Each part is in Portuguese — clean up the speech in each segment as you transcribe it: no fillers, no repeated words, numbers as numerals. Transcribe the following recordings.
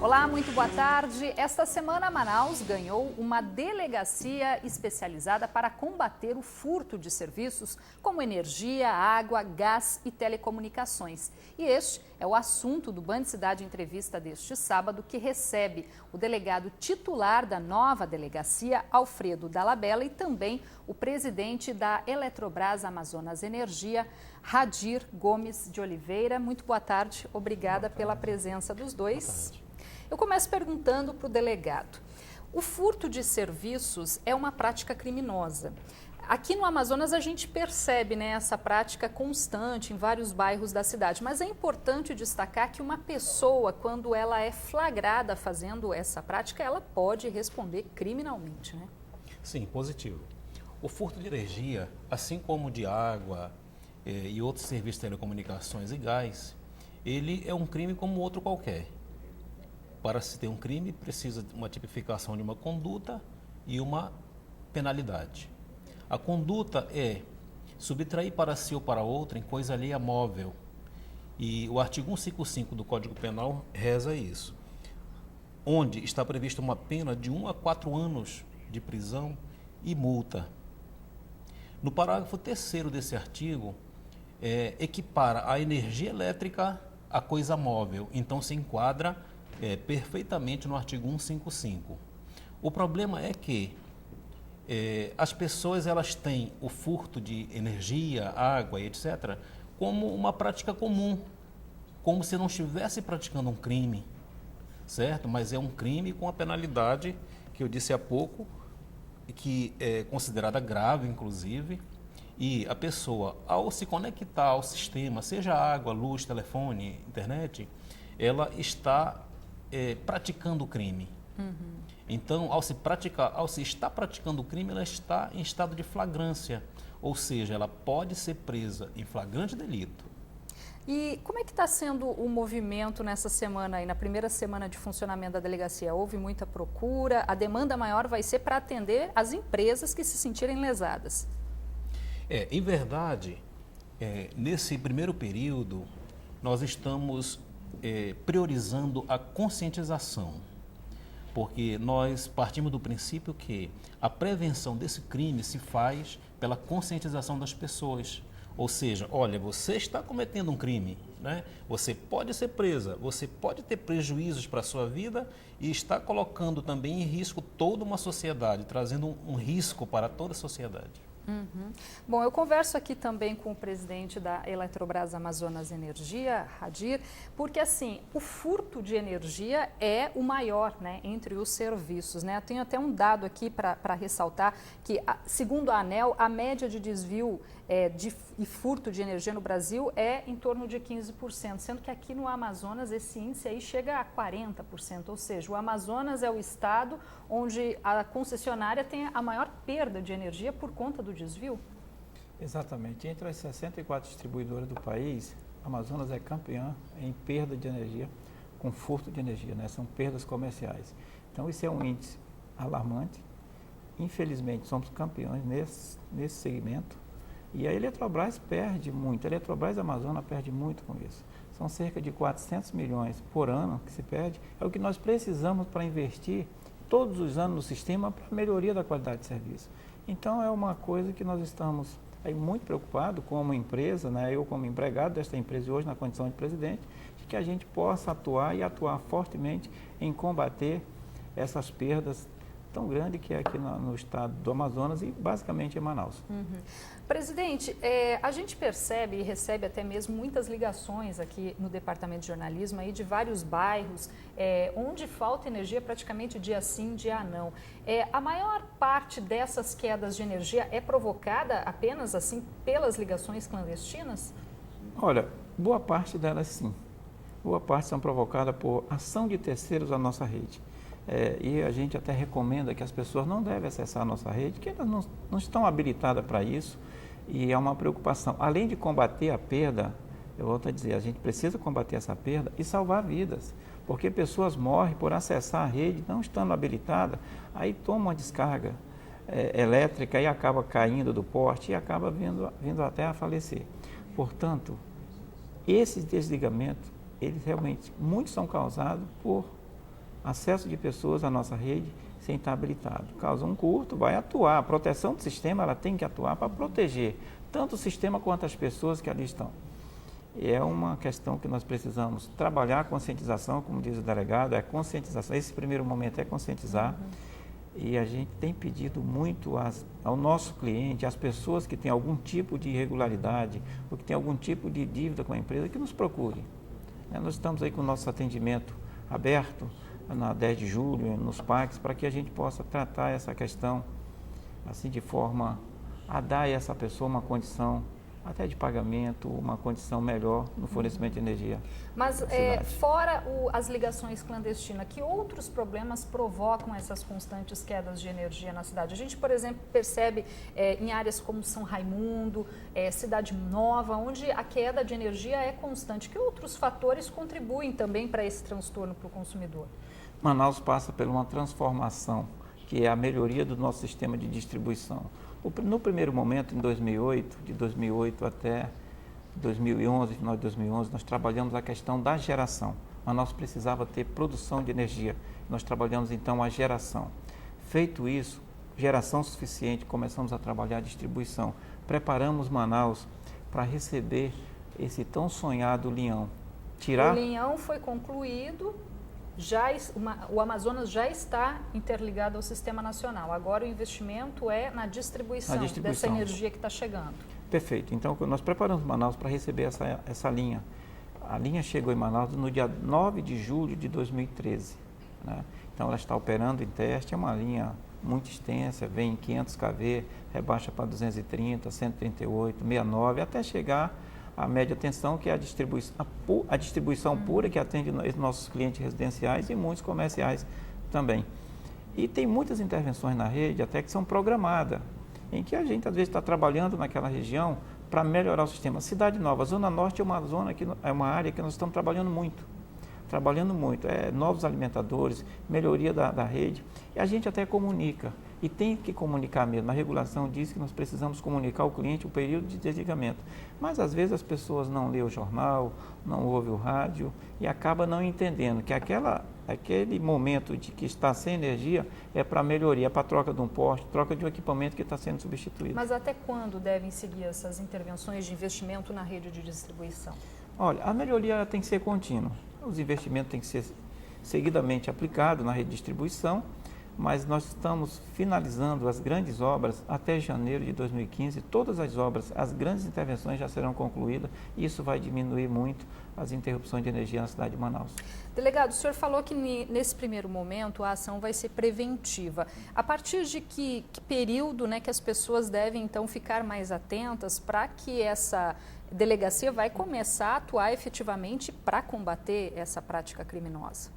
Olá, muito boa tarde. Esta semana, Manaus ganhou uma delegacia especializada para combater o furto de serviços como energia, água, gás e telecomunicações. E este é o assunto do Band Cidade Entrevista deste sábado, que recebe o delegado titular da nova delegacia, Alfredo Dalabella, e também o presidente da Eletrobras Amazonas Energia, Radir Gomes de Oliveira. Muito boa tarde, obrigada pela presença dos dois. Eu começo perguntando para o delegado. O furto de serviços é uma prática criminosa. Aqui no Amazonas a gente percebe, essa prática constante em vários bairros da cidade, mas é importante destacar que uma pessoa, quando ela é flagrada fazendo essa prática, ela pode responder criminalmente, né? Sim, positivo. O furto de energia, assim como de água e outros serviços de telecomunicações e gás, ele é um crime como outro qualquer. Para se ter um crime, precisa de uma tipificação de uma conduta e uma penalidade. A conduta é subtrair para si ou para outra em coisa alheia móvel. E o artigo 155 do Código Penal reza isso, onde está prevista uma pena de 1 a 4 anos de prisão e multa. No parágrafo 3º desse artigo, equipara a energia elétrica a coisa móvel, então se enquadra perfeitamente no artigo 155. O problema é que as pessoas elas têm o furto de energia, água e etc. como uma prática comum, como se não estivesse praticando um crime, certo? Mas é um crime com a penalidade que eu disse há pouco, que é considerada grave, inclusive, e a pessoa, ao se conectar ao sistema, seja água, luz, telefone, internet, ela está praticando o crime. Uhum. Então, ao se estar praticando o crime, ela está em estado de flagrância, ou seja, ela pode ser presa em flagrante delito. E como é que está sendo o movimento nessa semana aí, na primeira semana de funcionamento da delegacia? Houve muita procura? A demanda maior vai ser para atender as empresas que se sentirem lesadas? Em verdade, nesse primeiro período, nós estamos priorizando a conscientização, porque nós partimos do princípio que a prevenção desse crime se faz pela conscientização das pessoas. Ou seja, olha, você está cometendo um crime, né? Você pode ser presa, você pode ter prejuízos para a sua vida e está colocando também em risco toda uma sociedade, trazendo um risco para toda a sociedade. Uhum. Bom, eu converso aqui também com o presidente da Eletrobras Amazonas Energia, Radir, porque assim, o furto de energia é o maior, entre os serviços, Eu tenho até um dado aqui para ressaltar que, segundo a ANEEL, a média de desvio e furto de energia no Brasil é em torno de 15%, sendo que aqui no Amazonas esse índice aí chega a 40%, ou seja, o Amazonas é o estado onde a concessionária tem a maior perda de energia por conta do desvio? Exatamente. Entre as 64 distribuidoras do país, a Amazonas é campeã em perda de energia, com furto de energia, São perdas comerciais. Então, isso é um índice alarmante. Infelizmente, somos campeões nesse segmento. E a Eletrobras perde muito. A Eletrobras Amazonas perde muito com isso. São cerca de 400 milhões por ano que se perde. É o que nós precisamos para investir todos os anos no sistema para a melhoria da qualidade de serviço. Então, é uma coisa que nós estamos aí muito preocupados como empresa, eu como empregado desta empresa e hoje na condição de presidente, de que a gente possa atuar e atuar fortemente em combater essas perdas tão grande que é aqui no estado do Amazonas e basicamente em Manaus. Uhum. Presidente, a gente percebe e recebe até mesmo muitas ligações aqui no Departamento de Jornalismo aí de vários bairros onde falta energia praticamente dia sim, dia não. A maior parte dessas quedas de energia é provocada apenas assim pelas ligações clandestinas? Olha, boa parte delas sim. Boa parte são provocadas por ação de terceiros à nossa rede. E a gente até recomenda que as pessoas não devem acessar a nossa rede, que elas não estão habilitadas para isso e é uma preocupação. Além de combater a perda, eu volto a dizer, a gente precisa combater essa perda e salvar vidas, porque pessoas morrem por acessar a rede, não estando habilitada, aí toma uma descarga elétrica e acaba caindo do poste e acaba vindo até a falecer. Portanto, esses desligamentos, eles realmente, muitos são causados por acesso de pessoas à nossa rede sem estar habilitado. Causa um curto, vai atuar. A proteção do sistema ela tem que atuar para proteger tanto o sistema quanto as pessoas que ali estão. E é uma questão que nós precisamos trabalhar a conscientização, como diz o delegado, é conscientização. Esse primeiro momento é conscientizar. E a gente tem pedido muito ao nosso cliente, às pessoas que têm algum tipo de irregularidade ou que têm algum tipo de dívida com a empresa, que nos procurem. Nós estamos aí com o nosso atendimento aberto na 10 de julho, nos parques, para que a gente possa tratar essa questão assim de forma a dar a essa pessoa uma condição até de pagamento, uma condição melhor no fornecimento de energia. Mas fora as ligações clandestinas, que outros problemas provocam essas constantes quedas de energia na cidade? A gente, por exemplo, percebe em áreas como São Raimundo, Cidade Nova, onde a queda de energia é constante. Que outros fatores contribuem também para esse transtorno para o consumidor? Manaus passa por uma transformação, que é a melhoria do nosso sistema de distribuição. No primeiro momento, em 2008, de 2008 até 2011, final de 2011, nós trabalhamos a questão da geração. Manaus precisava ter produção de energia. Nós trabalhamos então a geração. Feito isso, geração suficiente, começamos a trabalhar a distribuição. Preparamos Manaus para receber esse tão sonhado Linhão. O Linhão foi concluído. O Amazonas já está interligado ao Sistema Nacional. Agora o investimento é na distribuição dessa energia que está chegando. Perfeito. Então, nós preparamos Manaus para receber essa linha. A linha chegou em Manaus no dia 9 de julho de 2013. Né? Então, ela está operando em teste. É uma linha muito extensa, vem em 500 kV, rebaixa para 230, 138, 69, até chegar a média tensão, que é a distribuição pura, que atende nossos clientes residenciais e muitos comerciais também. E tem muitas intervenções na rede, até que são programadas, em que a gente às vezes está trabalhando naquela região para melhorar o sistema. Cidade Nova, Zona Norte é uma zona que é uma área que nós estamos trabalhando muito. Novos alimentadores, melhoria da rede, e a gente até comunica, e tem que comunicar mesmo. A regulação diz que nós precisamos comunicar ao cliente o período de desligamento, mas às vezes as pessoas não lêem o jornal, não ouvem o rádio, e acaba não entendendo que aquele momento de que está sem energia é para melhoria, é para troca de um poste, troca de um equipamento que está sendo substituído. Mas até quando devem seguir essas intervenções de investimento na rede de distribuição? Olha, a melhoria tem que ser contínua. Os investimentos têm que ser seguidamente aplicados na rede de distribuição, mas nós estamos finalizando as grandes obras até janeiro de 2015. Todas as obras, as grandes intervenções já serão concluídas e isso vai diminuir muito as interrupções de energia na cidade de Manaus. Delegado, o senhor falou que nesse primeiro momento a ação vai ser preventiva. A partir de que período, né, que as pessoas devem então ficar mais atentas para que essa delegacia vai começar a atuar efetivamente para combater essa prática criminosa?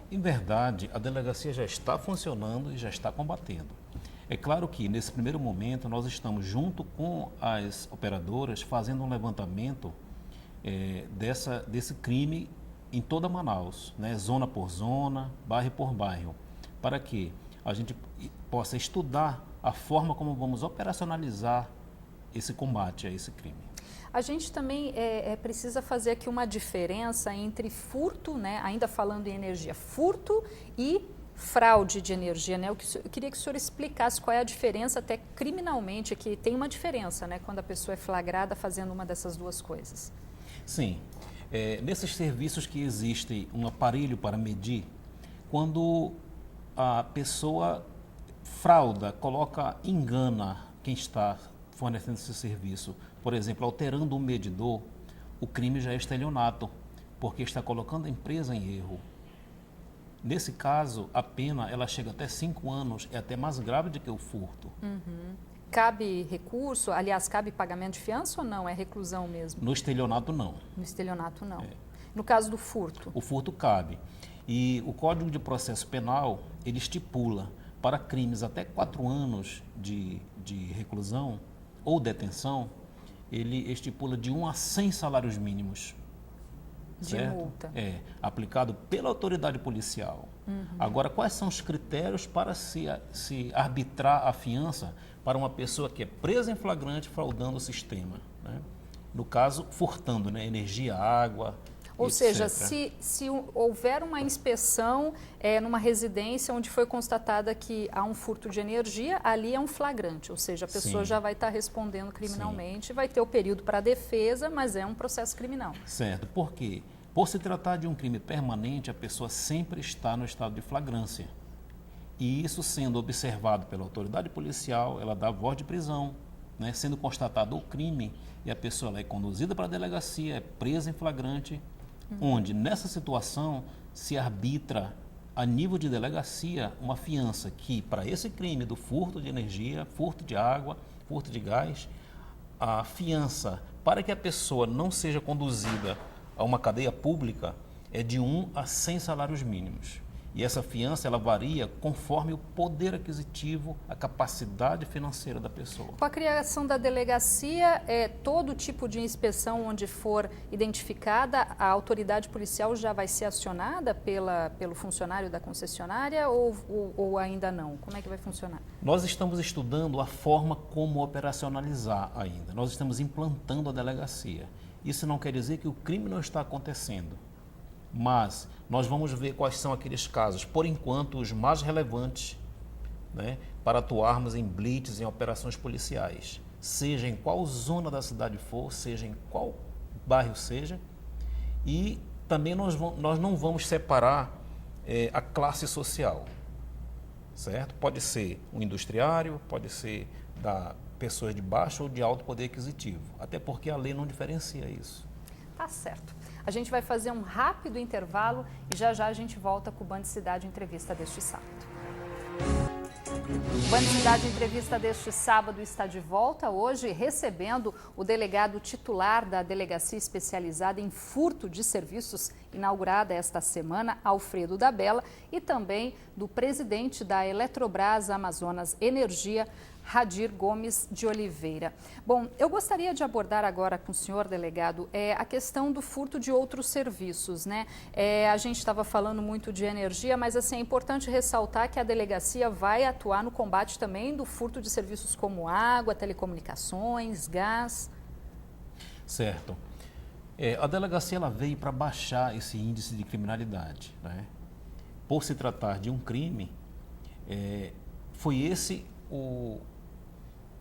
Em verdade, a delegacia já está funcionando e já está combatendo. É claro que, nesse primeiro momento, nós estamos, junto com as operadoras, fazendo um levantamento desse crime em toda Manaus, né? Zona por zona, bairro por bairro, para que a gente possa estudar a forma como vamos operacionalizar esse combate a esse crime. A gente também precisa fazer aqui uma diferença entre furto, né, ainda falando em energia, furto e fraude de energia, né? Eu queria que o senhor explicasse qual é a diferença, até criminalmente, que tem uma diferença, né, quando a pessoa é flagrada fazendo uma dessas duas coisas. Sim. Nesses serviços que existe um aparelho para medir, quando a pessoa frauda, engana quem está fornecendo esse serviço, por exemplo, alterando um medidor, o crime já é estelionato, porque está colocando a empresa em erro. Nesse caso, a pena ela chega até 5 anos, é até mais grave do que o furto. Uhum. Cabe recurso, aliás, cabe pagamento de fiança ou não? É reclusão mesmo? No estelionato, não. No estelionato, não. No caso do furto? O furto cabe. E o Código de Processo Penal, ele estipula para crimes até 4 anos de reclusão ou detenção, ele estipula de 1 a 100 salários mínimos. De certo? multa. Aplicado pela autoridade policial. Uhum. Agora, quais são os critérios para se arbitrar a fiança para uma pessoa que é presa em flagrante fraudando o sistema? Né? No caso, furtando, né? Energia, água. Ou etc. seja, se houver uma inspeção numa residência onde foi constatada que há um furto de energia, ali é um flagrante, ou seja, a pessoa Sim. já vai estar respondendo criminalmente, vai ter o período para a defesa, mas é um processo criminal. Certo, por quê? Por se tratar de um crime permanente, a pessoa sempre está no estado de flagrância. E isso sendo observado pela autoridade policial, ela dá voz de prisão, né? Sendo constatado o crime e a pessoa ela é conduzida para a delegacia, é presa em flagrante, onde nessa situação se arbitra a nível de delegacia uma fiança que para esse crime do furto de energia, furto de água, furto de gás, a fiança para que a pessoa não seja conduzida a uma cadeia pública é de 1 a 100 salários mínimos. E essa fiança ela varia conforme o poder aquisitivo, a capacidade financeira da pessoa. Com a criação da delegacia, todo tipo de inspeção onde for identificada, a autoridade policial já vai ser acionada pelo funcionário da concessionária ou ainda não? Como é que vai funcionar? Nós estamos estudando a forma como operacionalizar ainda. Nós estamos implantando a delegacia. Isso não quer dizer que o crime não está acontecendo. Mas nós vamos ver quais são aqueles casos, por enquanto, os mais relevantes, né, para atuarmos em blitz, em operações policiais, seja em qual zona da cidade for, seja em qual bairro seja, e também nós não vamos separar a classe social, certo? Pode ser um industriário, pode ser da pessoas de baixo ou de alto poder aquisitivo, até porque a lei não diferencia isso. Tá certo. A gente vai fazer um rápido intervalo e já a gente volta com o Band Cidade Entrevista deste sábado. O Band Cidade Entrevista deste sábado está de volta hoje recebendo o delegado titular da Delegacia Especializada em Furto de Serviços, inaugurada esta semana, Alfredo da Bella, e também do presidente da Eletrobras Amazonas Energia, Radir Gomes de Oliveira. Bom, eu gostaria de abordar agora com o senhor, delegado, a questão do furto de outros serviços, né? A gente estava falando muito de energia, mas assim, é importante ressaltar que a delegacia vai atuar no combate também do furto de serviços como água, telecomunicações, gás. Certo. A delegacia ela veio para baixar esse índice de criminalidade, né? Por se tratar de um crime, foi esse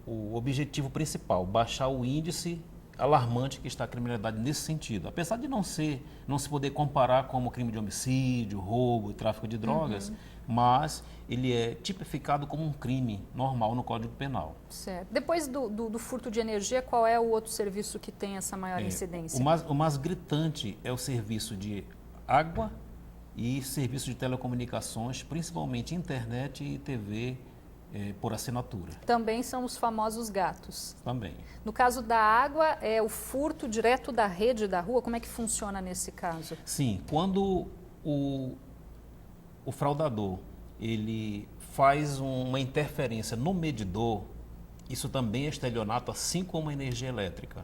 o objetivo principal, baixar o índice alarmante que está a criminalidade nesse sentido. Apesar de não se poder comparar como crime de homicídio, roubo e tráfico de drogas, mas ele é tipificado como um crime normal no Código Penal. Certo. Depois do furto de energia, qual é o outro serviço que tem essa maior incidência? O mais gritante é o serviço de água e serviço de telecomunicações, principalmente internet e TV, por assinatura. Também são os famosos gatos. Também. No caso da água, é o furto direto da rede da rua? Como é que funciona nesse caso? Sim, quando o fraudador ele faz uma interferência no medidor, isso também é estelionato, assim como a energia elétrica.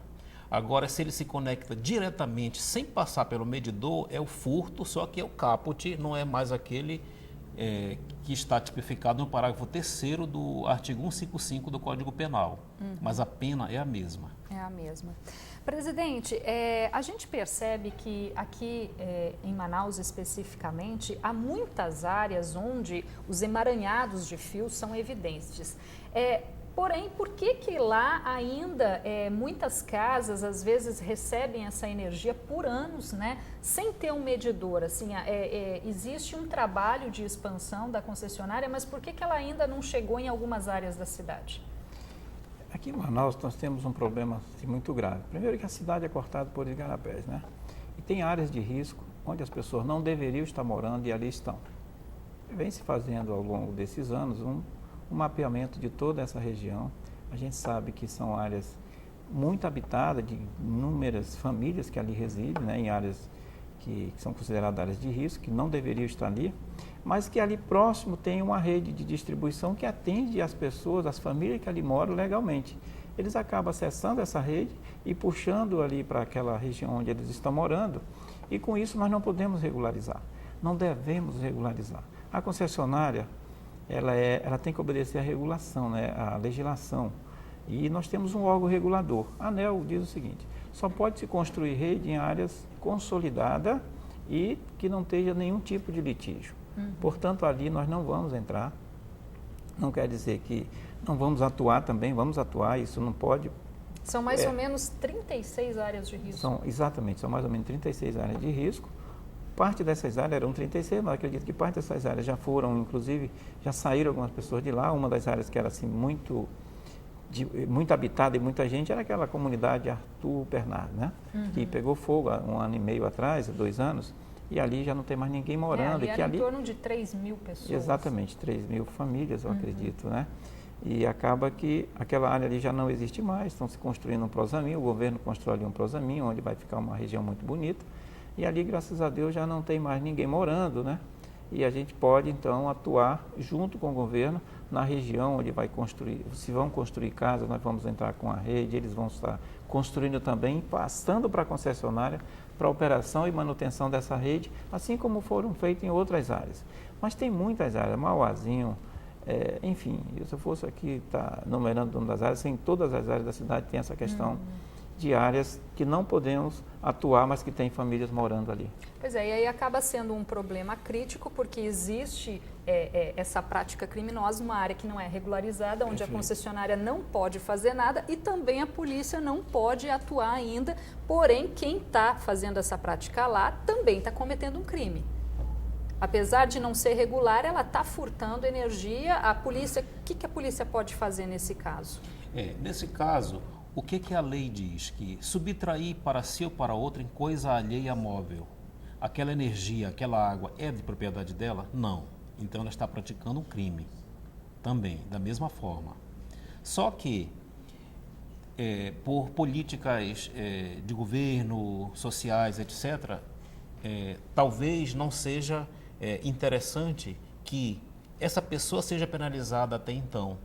Agora, se ele se conecta diretamente, sem passar pelo medidor, é o furto, só que é o caput, não é mais aquele que está tipificado no parágrafo 3º do artigo 155 do Código Penal, mas a pena é a mesma. É a mesma. Presidente, a gente percebe que aqui em Manaus especificamente, há muitas áreas onde os emaranhados de fios são evidentes. Porém, por que lá ainda muitas casas às vezes recebem essa energia por anos, né, sem ter um medidor? Assim, existe um trabalho de expansão da concessionária, mas por que ela ainda não chegou em algumas áreas da cidade? Aqui em Manaus nós temos um problema assim, muito grave. Primeiro que a cidade é cortada por igarapés, né? E tem áreas de risco onde as pessoas não deveriam estar morando e ali estão. Vem se fazendo ao longo desses anos um mapeamento de toda essa região. A gente sabe que são áreas muito habitadas, de inúmeras famílias que ali residem, né, em áreas que são consideradas áreas de risco, que não deveriam estar ali, mas que ali próximo tem uma rede de distribuição que atende as pessoas, as famílias que ali moram legalmente. Eles acabam acessando essa rede e puxando ali para aquela região onde eles estão morando, e com isso nós não podemos regularizar, não devemos regularizar. A concessionária, ela tem que obedecer à regulação, né, à legislação. E nós temos um órgão regulador. A ANEEL diz o seguinte: só pode se construir rede em áreas consolidadas e que não tenha nenhum tipo de litígio. Portanto, ali nós não vamos entrar. Não quer dizer que não vamos atuar também, vamos atuar, isso não pode. São mais ou menos 36 áreas de risco. Exatamente, são mais ou menos 36 áreas de risco. Parte dessas áreas eram 36, mas acredito que parte dessas áreas já foram, inclusive, já saíram algumas pessoas de lá. Uma das áreas que era assim muito habitada e muita gente era aquela comunidade Arthur Bernard, né? Que pegou fogo há 1 ano e meio atrás, 2 anos, e ali já não tem mais ninguém morando. Ali era em torno de 3 mil pessoas. Exatamente, 3 mil famílias, eu acredito, né? E acaba que aquela área ali já não existe mais, estão se construindo um Prosamin, o governo constrói ali um Prosamin, onde vai ficar uma região muito bonita, e ali, graças a Deus, já não tem mais ninguém morando, né? E a gente pode, então, atuar junto com o governo na região onde vai construir. Se vão construir casas, nós vamos entrar com a rede, eles vão estar construindo também, passando para a concessionária, para a operação e manutenção dessa rede, assim como foram feitas em outras áreas. Mas tem muitas áreas, Mauazinho, enfim, se eu fosse aqui estar numerando o nome das áreas, em todas as áreas da cidade tem essa questão de áreas que não podemos atuar, mas que tem famílias morando ali. Pois é, e aí acaba sendo um problema crítico, porque existe essa prática criminosa numa área que não é regularizada, onde a concessionária não pode fazer nada e também a polícia não pode atuar ainda, porém quem está fazendo essa prática lá também está cometendo um crime. Apesar de não ser regular, ela está furtando energia. A polícia, o que a polícia pode fazer nesse caso? Nesse caso, o que a lei diz? Que subtrair para si ou para outra em coisa alheia móvel, aquela energia, aquela água é de propriedade dela? Não. Então ela está praticando um crime também, da mesma forma. Só que, por políticas de governo, sociais, etc., talvez não seja interessante que essa pessoa seja penalizada até então.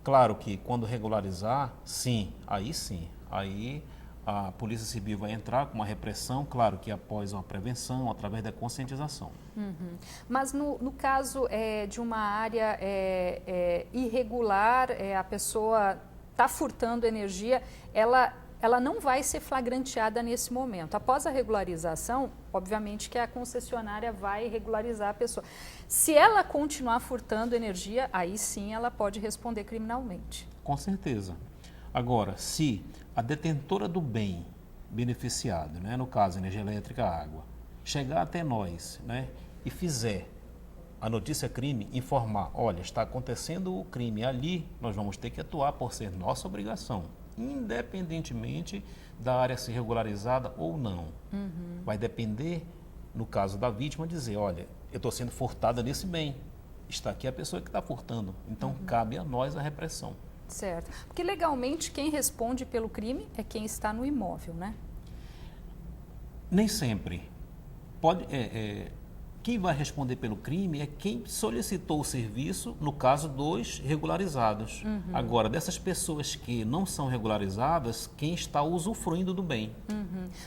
Claro que quando regularizar, sim, aí a Polícia Civil vai entrar com uma repressão, claro que após uma prevenção, através da conscientização. Mas no caso de uma área irregular, a pessoa está furtando energia, ela não vai ser flagranteada nesse momento. Após a regularização, obviamente que a concessionária vai regularizar a pessoa. Se ela continuar furtando energia, aí sim ela pode responder criminalmente. Com certeza. Agora, se a detentora do bem beneficiado, né, no caso energia elétrica, água, chegar até nós, né, e fizer a notícia crime, informar, olha, está acontecendo o crime ali, nós vamos ter que atuar por ser nossa obrigação, independentemente da área ser regularizada ou não. Vai depender, no caso da vítima, dizer, olha, eu estou sendo furtada nesse bem, está aqui a pessoa que está furtando, então cabe a nós a repressão. Certo, porque legalmente quem responde pelo crime é quem está no imóvel, né? Nem sempre. Quem vai responder pelo crime é quem solicitou o serviço, no caso dos regularizados. Agora, dessas pessoas que não são regularizadas, quem está usufruindo do bem.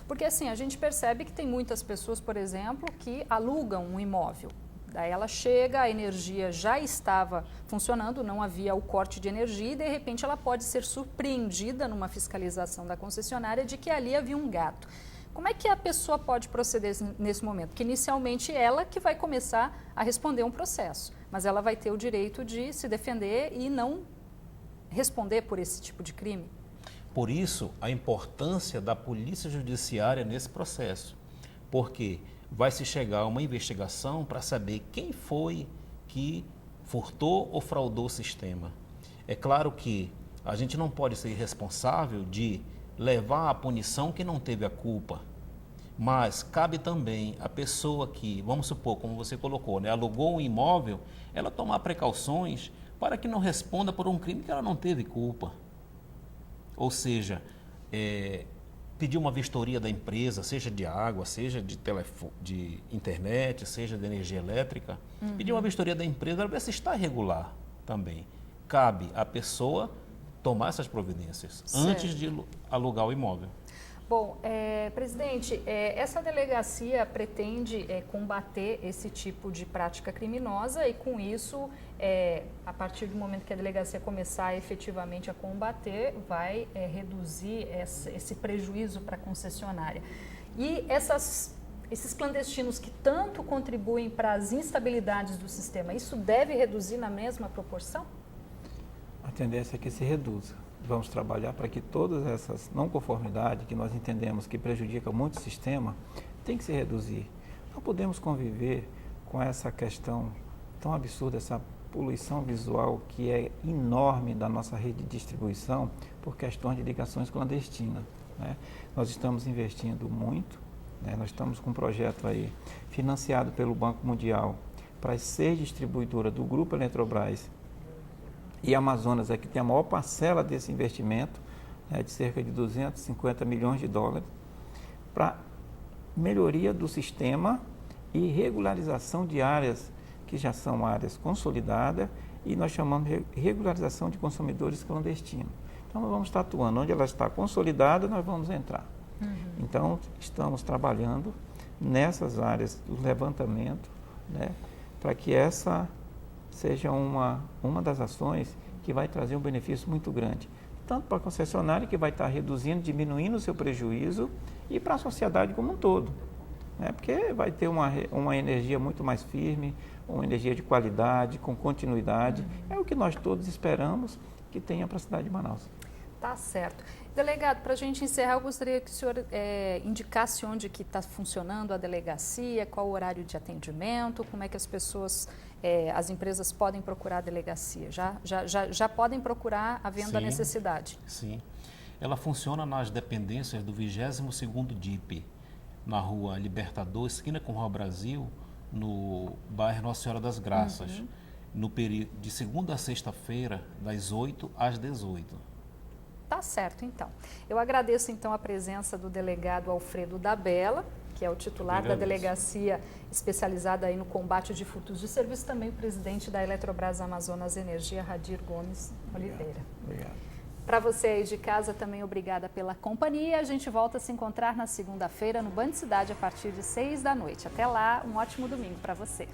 Porque assim, a gente percebe que tem muitas pessoas, por exemplo, que alugam um imóvel. Daí ela chega, a energia já estava funcionando, não havia o corte de energia e de repente ela pode ser surpreendida numa fiscalização da concessionária de que ali havia um gato. Como é que a pessoa pode proceder nesse momento? Porque inicialmente ela que vai começar a responder um processo, mas ela vai ter o direito de se defender e não responder por esse tipo de crime. Por isso, a importância da polícia judiciária nesse processo, porque vai se chegar a uma investigação para saber quem foi que furtou ou fraudou o sistema. É claro que a gente não pode ser responsável de levar à punição quem não teve a culpa, mas cabe também a pessoa que, vamos supor, como você colocou, né, alugou um imóvel, ela tomar precauções para que não responda por um crime que ela não teve culpa. Ou seja, pedir uma vistoria da empresa, seja de água, seja de internet, seja de energia elétrica, pedir uma vistoria da empresa para ver se está irregular também. Cabe à pessoa tomar essas providências antes de alugar o imóvel. Bom, presidente, essa delegacia pretende combater esse tipo de prática criminosa e, com isso, a partir do momento que a delegacia começar efetivamente a combater, vai reduzir esse prejuízo para a concessionária. E esses clandestinos que tanto contribuem para as instabilidades do sistema, isso deve reduzir na mesma proporção? A tendência é que se reduza. Vamos trabalhar para que todas essas não conformidades que nós entendemos que prejudicam muito o sistema, tem que se reduzir. Não podemos conviver com essa questão tão absurda, essa poluição visual que é enorme da nossa rede de distribuição por questões de ligações clandestinas, né? Nós estamos investindo muito, né? Nós estamos com um projeto aí financiado pelo Banco Mundial para as 6 distribuidoras do Grupo Eletrobras, e a Amazonas é que tem a maior parcela desse investimento, né, de cerca de 250 milhões de dólares, para melhoria do sistema e regularização de áreas que já são áreas consolidadas, e nós chamamos de regularização de consumidores clandestinos. Então, nós vamos estar atuando. Onde ela está consolidada, nós vamos entrar. Então, estamos trabalhando nessas áreas do levantamento, né, para que essa seja uma das ações que vai trazer um benefício muito grande, tanto para a concessionária, que vai estar reduzindo, diminuindo o seu prejuízo, e para a sociedade como um todo, né? Porque vai ter uma energia muito mais firme, uma energia de qualidade, com continuidade, é o que nós todos esperamos que tenha para a cidade de Manaus. Tá certo. Delegado, para a gente encerrar, eu gostaria que o senhor indicasse onde que está funcionando a delegacia, qual o horário de atendimento, como é que as pessoas, as empresas podem procurar a delegacia. Já podem procurar havendo a necessidade? Sim. Ela funciona nas dependências do 22º DIP, na rua Libertador, esquina com Rua Brasil, no bairro Nossa Senhora das Graças, no período de segunda a sexta-feira, das 8 às 18. Tá certo, então. Eu agradeço, então, a presença do delegado Alfredo Dabella, que é o titular da delegacia especializada aí no combate de furtos de serviço, também o presidente da Eletrobras Amazonas Energia, Radir Gomes Oliveira. Obrigado. Para você aí de casa, também obrigada pela companhia. A gente volta a se encontrar na segunda-feira no Band Cidade a partir de 6 da noite. Até lá, um ótimo domingo para você.